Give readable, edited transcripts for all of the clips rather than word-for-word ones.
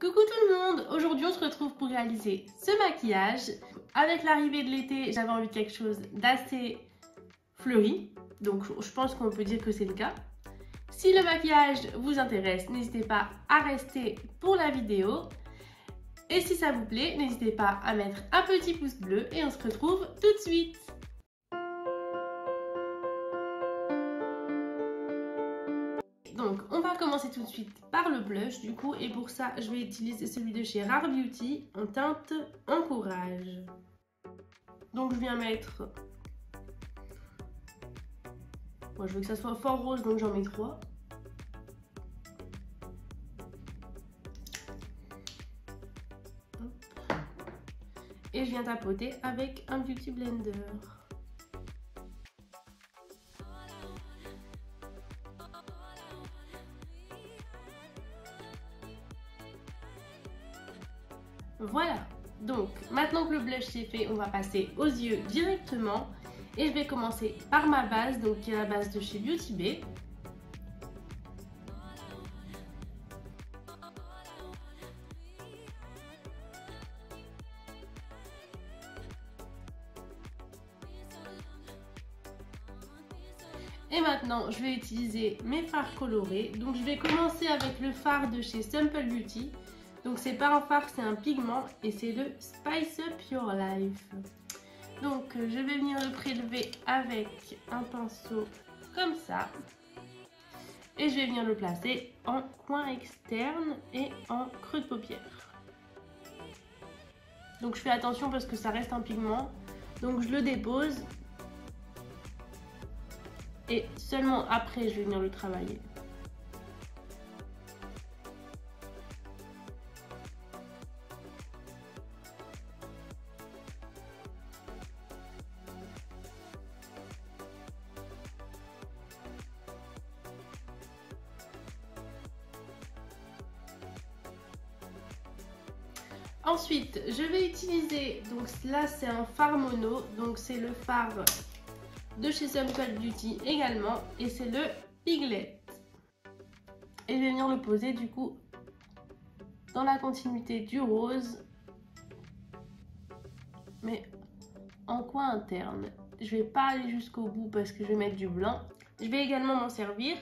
Coucou tout le monde, aujourd'hui on se retrouve pour réaliser ce maquillage. Avec l'arrivée de l'été, j'avais envie de quelque chose d'assez fleuri, donc je pense qu'on peut dire que c'est le cas. Si le maquillage vous intéresse, n'hésitez pas à rester pour la vidéo. Et si ça vous plaît, n'hésitez pas à mettre un petit pouce bleu et on se retrouve tout de suite. Donc on va commencer tout de suite par le blush du coup, et pour ça je vais utiliser celui de chez Rare Beauty en teinte Encourage. Donc je viens mettre, moi je veux que ça soit fort rose donc j'en mets 3. Et je viens tapoter avec un Beauty Blender. Voilà, donc maintenant que le blush c'est fait, on va passer aux yeux directement. Et je vais commencer par ma base, donc qui est la base de chez Beauty Bay. Et maintenant, je vais utiliser mes fards colorés. Donc je vais commencer avec le fard de chez Simple Beauty. Donc c'est pas un fard, c'est un pigment et c'est le Spice Up Your Life. Donc je vais venir le prélever avec un pinceau comme ça. Et je vais venir le placer en coin externe et en creux de paupière. Donc je fais attention parce que ça reste un pigment. Donc je le dépose. Et seulement après je vais venir le travailler. Ensuite, je vais utiliser, donc là c'est un fard mono, donc c'est le fard de chez Simple Beauty également, et c'est le Piglet. Et je vais venir le poser du coup dans la continuité du rose, mais en coin interne. Je vais pas aller jusqu'au bout parce que je vais mettre du blanc. Je vais également m'en servir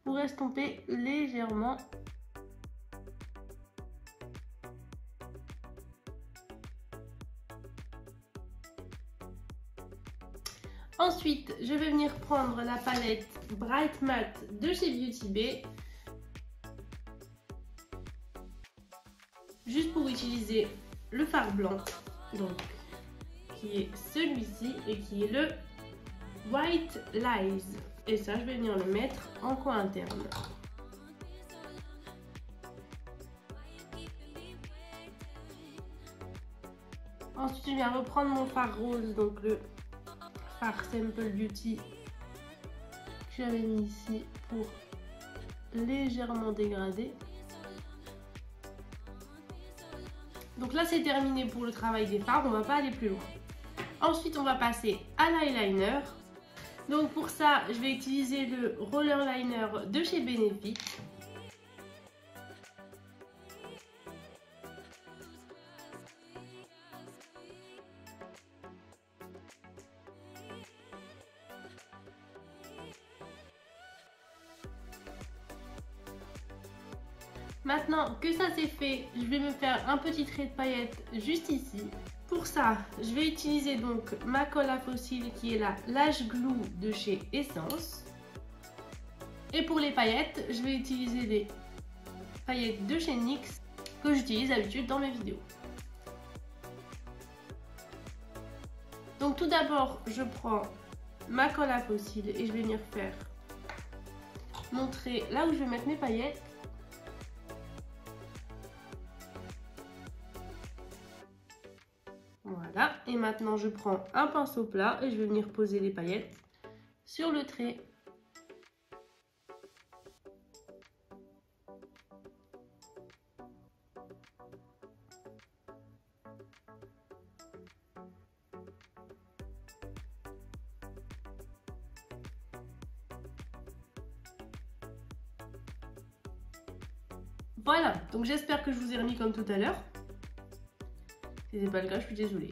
pour estomper légèrement. Ensuite, je vais venir prendre la palette Bright Matte de chez Beauty Bay. Juste pour utiliser le fard blanc, donc qui est celui-ci et qui est le White Lies. Et ça, je vais venir le mettre en coin interne. Ensuite, je viens reprendre mon fard rose, donc le fard Simple Beauty que j'avais mis ici pour légèrement dégrader. Donc là c'est terminé pour le travail des fards, on va pas aller plus loin. Ensuite on va passer à l'eyeliner. Donc pour ça je vais utiliser le roller liner de chez Benefit. Maintenant que ça c'est fait, je vais me faire un petit trait de paillettes juste ici. Pour ça, je vais utiliser donc ma colle à fossiles qui est la Lash Glue de chez Essence. Et pour les paillettes, je vais utiliser les paillettes de chez NYX que j'utilise d'habitude dans mes vidéos. Donc tout d'abord, je prends ma colle à fossiles et je vais venir faire mon trait là où je vais mettre mes paillettes. Voilà, et maintenant je prends un pinceau plat et je vais venir poser les paillettes sur le trait. Voilà, donc j'espère que je vous ai remis comme tout à l'heure. Si c'est pas le cas, je suis désolée.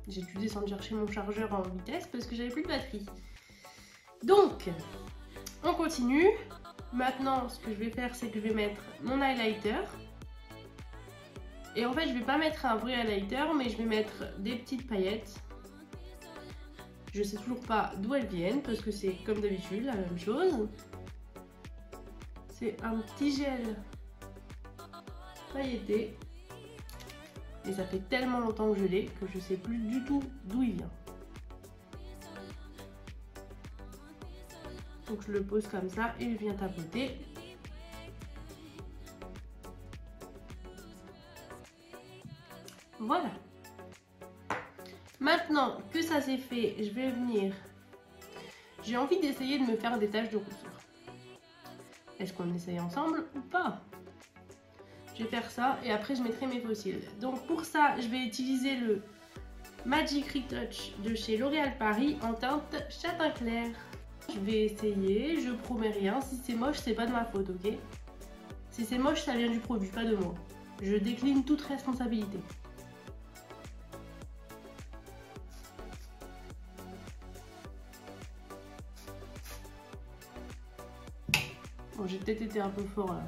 J'ai dû descendre chercher mon chargeur en vitesse parce que j'avais plus de batterie. Donc, on continue. Maintenant, ce que je vais faire, c'est que je vais mettre mon highlighter. Et en fait, je vais pas mettre un vrai highlighter, mais je vais mettre des petites paillettes. Je sais toujours pas d'où elles viennent parce que c'est comme d'habitude la même chose. C'est un petit gel pailleté. Et ça fait tellement longtemps que je l'ai que je sais plus du tout d'où il vient. Donc je le pose comme ça et il vient tapoter. Voilà. Maintenant que ça c'est fait, je vais venir. J'ai envie d'essayer de me faire des taches de rousseur. Est-ce qu'on essaye ensemble ou pas? Je vais faire ça et après je mettrai mes faux cils. Donc pour ça, je vais utiliser le Magic Retouch de chez L'Oréal Paris en teinte châtain clair. Je vais essayer, je promets rien. Si c'est moche, c'est pas de ma faute, ok? Si c'est moche, ça vient du produit, pas de moi. Je décline toute responsabilité. Bon, j'ai peut-être été un peu fort là.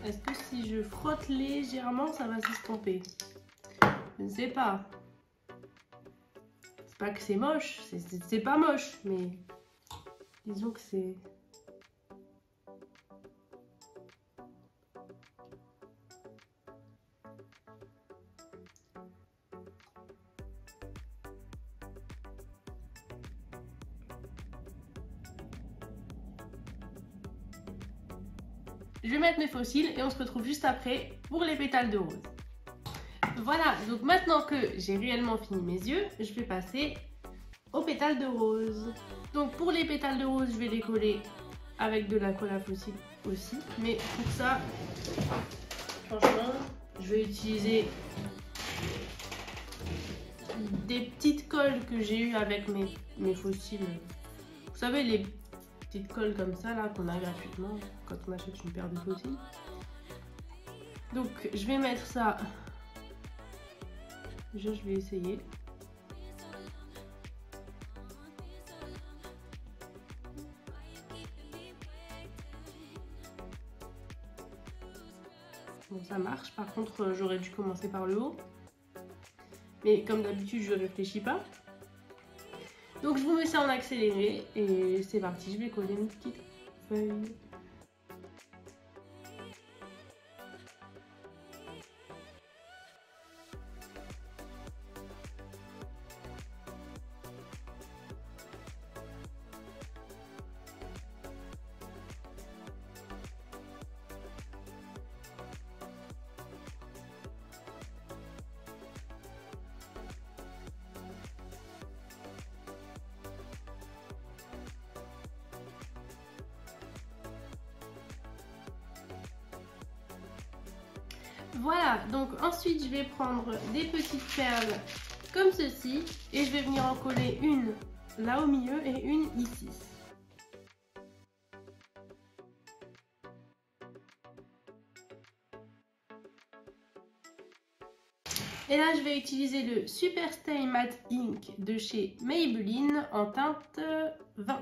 Est-ce que si je frotte légèrement, ça va s'estomper? Je ne sais pas. C'est pas que c'est moche, c'est pas moche, mais disons que c'est... Je vais mettre mes faux cils et on se retrouve juste après pour les pétales de rose. Voilà, donc maintenant que j'ai réellement fini mes yeux, je vais passer aux pétales de rose. Donc pour les pétales de rose, je vais les coller avec de la colle à faux cils aussi. Mais pour ça, franchement, je vais utiliser des petites colles que j'ai eues avec mes faux cils. Vous savez, les petites colles comme ça là qu'on a gratuitement quand on achète une paire de faux cils. Donc je vais mettre ça. Déjà je vais essayer. Bon, ça marche. Par contre, j'aurais dû commencer par le haut. Mais comme d'habitude, je réfléchis pas. Donc je vous mets ça en accéléré et c'est parti, je vais coller une petite feuille. Voilà, donc ensuite je vais prendre des petites perles comme ceci et je vais venir en coller une là au milieu et une ici. Et là je vais utiliser le Super Stay Matte Ink de chez Maybelline en teinte 20.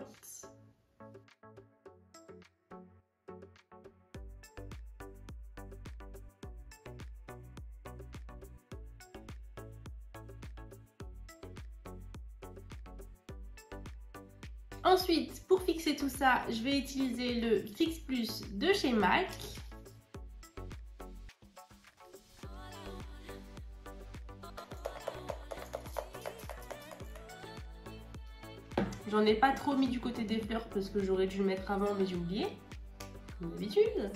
Ensuite, pour fixer tout ça, je vais utiliser le Fix Plus de chez MAC. J'en ai pas trop mis du côté des fleurs parce que j'aurais dû le mettre avant mais j'ai oublié, comme d'habitude.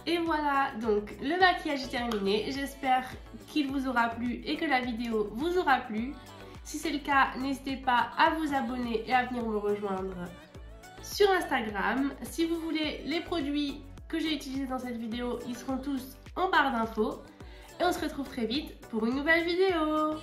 Et voilà, donc le maquillage est terminé. J'espère qu'il vous aura plu et que la vidéo vous aura plu. Si c'est le cas, n'hésitez pas à vous abonner et à venir me rejoindre sur Instagram. Si vous voulez les produits que j'ai utilisés dans cette vidéo, ils seront tous en barre d'infos. Et on se retrouve très vite pour une nouvelle vidéo.